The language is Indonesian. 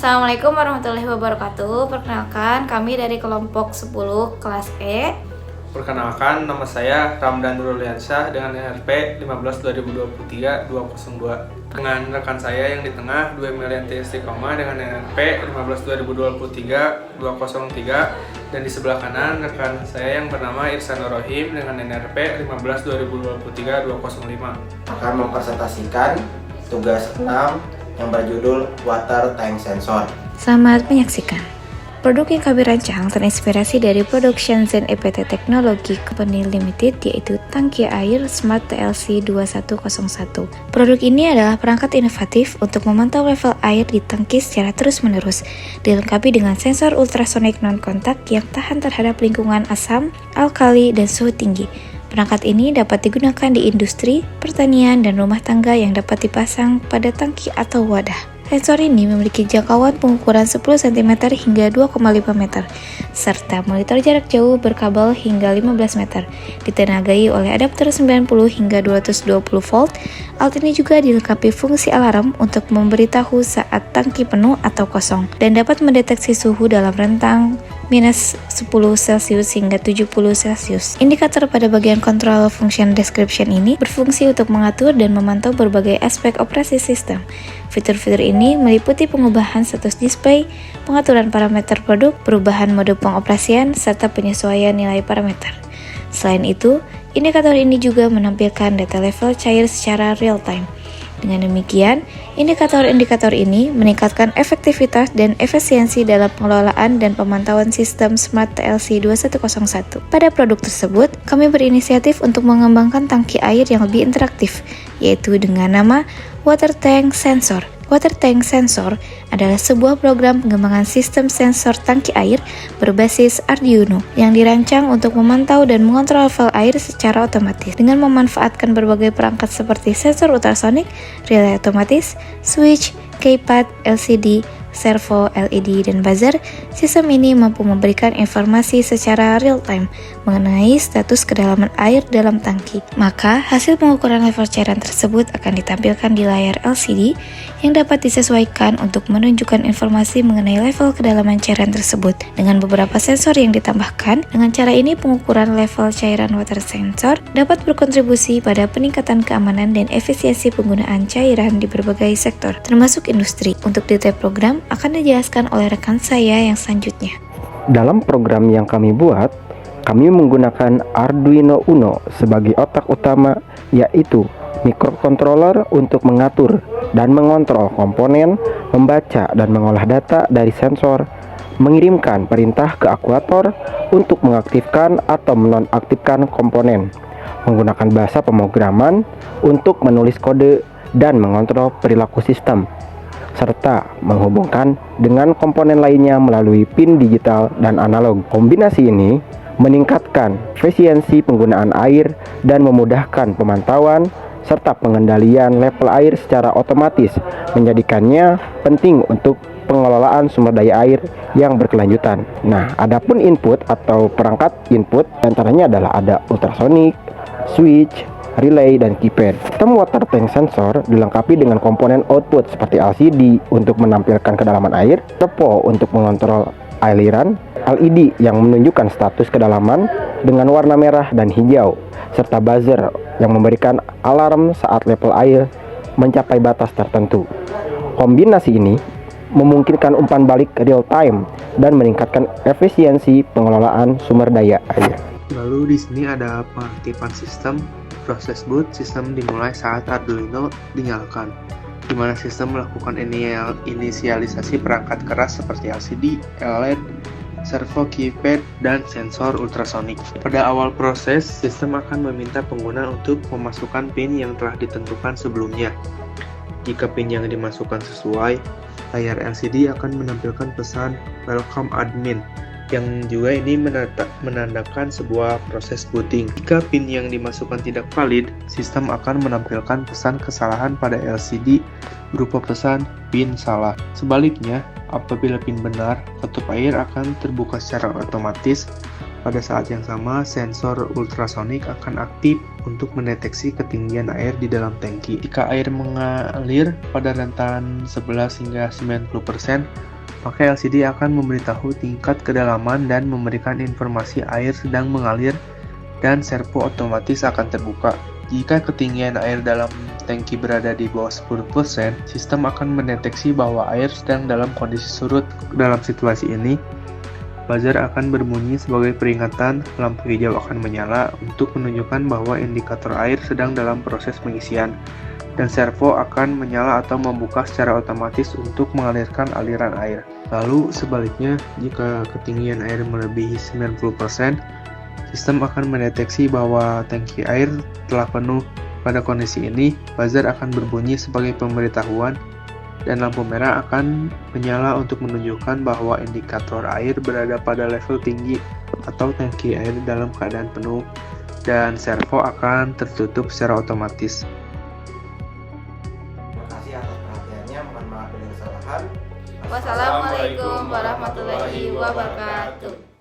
Assalamualaikum warahmatullahi wabarakatuh. Perkenalkan, kami dari kelompok 10 kelas E. Perkenalkan, nama saya Ramdan Nurliansyah dengan NRP 15/2023-202. Dengan rekan saya yang di tengah, Dwi Melianti Istiqomah dengan NRP 15/2023-203. Dan di sebelah kanan, rekan saya yang bernama Irsan Rohim dengan NRP 15/2023-205. Akan mempresentasikan tugas 6 yang berjudul Water Tank Sensor. Selamat menyaksikan. Produk yang kami rancang terinspirasi dari produk Shenzhen EPT Technology Company Limited, yaitu tangki air Smart TLC 2101. Produk ini adalah perangkat inovatif untuk memantau level air di tangki secara terus-menerus, dilengkapi dengan sensor ultrasonik non-kontak yang tahan terhadap lingkungan asam, alkali, dan suhu tinggi. Perangkat ini dapat digunakan di industri, pertanian, dan rumah tangga yang dapat dipasang pada tangki atau wadah. Sensor ini memiliki jangkauan pengukuran 10 cm hingga 2,5 meter, serta monitor jarak jauh berkabel hingga 15 meter, ditenagai oleh adapter 90 hingga 220 volt. Alat ini juga dilengkapi fungsi alarm untuk memberitahu saat tangki penuh atau kosong, dan dapat mendeteksi suhu dalam rentang minus 10 Celcius hingga 70 Celcius. Indikator pada bagian Control Function Description ini berfungsi untuk mengatur dan memantau berbagai aspek operasi sistem. Fitur-fitur ini meliputi pengubahan status display, pengaturan parameter produk, perubahan mode pengoperasian, serta penyesuaian nilai parameter. Selain itu, indikator ini juga menampilkan data level cair secara real-time. Dengan demikian, indikator-indikator ini meningkatkan efektivitas dan efisiensi dalam pengelolaan dan pemantauan sistem Smart TLC 2101. Pada produk tersebut, kami berinisiatif untuk mengembangkan tangki air yang lebih interaktif, yaitu dengan nama Water Tank Sensor. Water Tank Sensor adalah sebuah program pengembangan sistem sensor tangki air berbasis Arduino yang dirancang untuk memantau dan mengontrol level air secara otomatis dengan memanfaatkan berbagai perangkat seperti sensor ultrasonik, relay otomatis, switch, keypad, LCD, servo, LED, dan buzzer. Sistem ini mampu memberikan informasi secara real-time mengenai status kedalaman air dalam tangki. Maka, hasil pengukuran level cairan tersebut akan ditampilkan di layar LCD yang dapat disesuaikan untuk menunjukkan informasi mengenai level kedalaman cairan tersebut. Dengan beberapa sensor yang ditambahkan, dengan cara ini pengukuran level cairan water sensor dapat berkontribusi pada peningkatan keamanan dan efisiensi penggunaan cairan di berbagai sektor, termasuk industri. Untuk detail program akan dijelaskan oleh rekan saya yang selanjutnya. Dalam program yang kami buat, kami menggunakan Arduino Uno sebagai otak utama, yaitu microcontroller untuk mengatur dan mengontrol komponen, membaca dan mengolah data dari sensor, mengirimkan perintah ke aktuator untuk mengaktifkan atau menonaktifkan komponen, menggunakan bahasa pemrograman untuk menulis kode dan mengontrol perilaku sistem, serta menghubungkan dengan komponen lainnya melalui pin digital dan analog. Kombinasi ini meningkatkan efisiensi penggunaan air dan memudahkan pemantauan serta pengendalian level air secara otomatis, menjadikannya penting untuk pengelolaan sumber daya air yang berkelanjutan. Nah, adapun input atau perangkat input antaranya adalah ada ultrasonik, switch, relay, dan keypad. Sistem water tank sensor dilengkapi dengan komponen output seperti LCD untuk menampilkan kedalaman air, servo untuk mengontrol aliran, LED yang menunjukkan status kedalaman dengan warna merah dan hijau, serta buzzer yang memberikan alarm saat level air mencapai batas tertentu. Kombinasi ini memungkinkan umpan balik real time dan meningkatkan efisiensi pengelolaan sumber daya air. Lalu di sini ada pengaktifan sistem. Proses boot sistem dimulai saat Arduino dinyalakan, di mana sistem melakukan inisialisasi perangkat keras seperti LCD, LED, servo, keypad, dan sensor ultrasonik. Pada awal proses, sistem akan meminta pengguna untuk memasukkan PIN yang telah ditentukan sebelumnya. Jika PIN yang dimasukkan sesuai, layar LCD akan menampilkan pesan Welcome Admin, yang juga ini menandakan sebuah proses booting. Jika PIN yang dimasukkan tidak valid, sistem akan menampilkan pesan kesalahan pada LCD berupa pesan PIN salah. Sebaliknya, apabila PIN benar, ketup air akan terbuka secara otomatis. Pada saat yang sama, sensor ultrasonik akan aktif untuk mendeteksi ketinggian air di dalam tangki. Jika air mengalir pada rentan 11 hingga 90%, maka LCD akan memberitahu tingkat kedalaman dan memberikan informasi air sedang mengalir dan servo otomatis akan terbuka. Jika ketinggian air dalam tangki berada di bawah 10%, sistem akan mendeteksi bahwa air sedang dalam kondisi surut. Dalam situasi ini, buzzer akan berbunyi sebagai peringatan, lampu hijau akan menyala untuk menunjukkan bahwa indikator air sedang dalam proses pengisian, dan servo akan menyala atau membuka secara otomatis untuk mengalirkan aliran air. Lalu sebaliknya, jika ketinggian air melebihi 90%, sistem akan mendeteksi bahwa tangki air telah penuh. Pada kondisi ini, buzzer akan berbunyi sebagai pemberitahuan dan lampu merah akan menyala untuk menunjukkan bahwa indikator air berada pada level tinggi atau tangki air dalam keadaan penuh, dan servo akan tertutup secara otomatis. Terima kasih atas perhatiannya, mohon maaf bila kesalahan. Wassalamualaikum warahmatullahi wabarakatuh.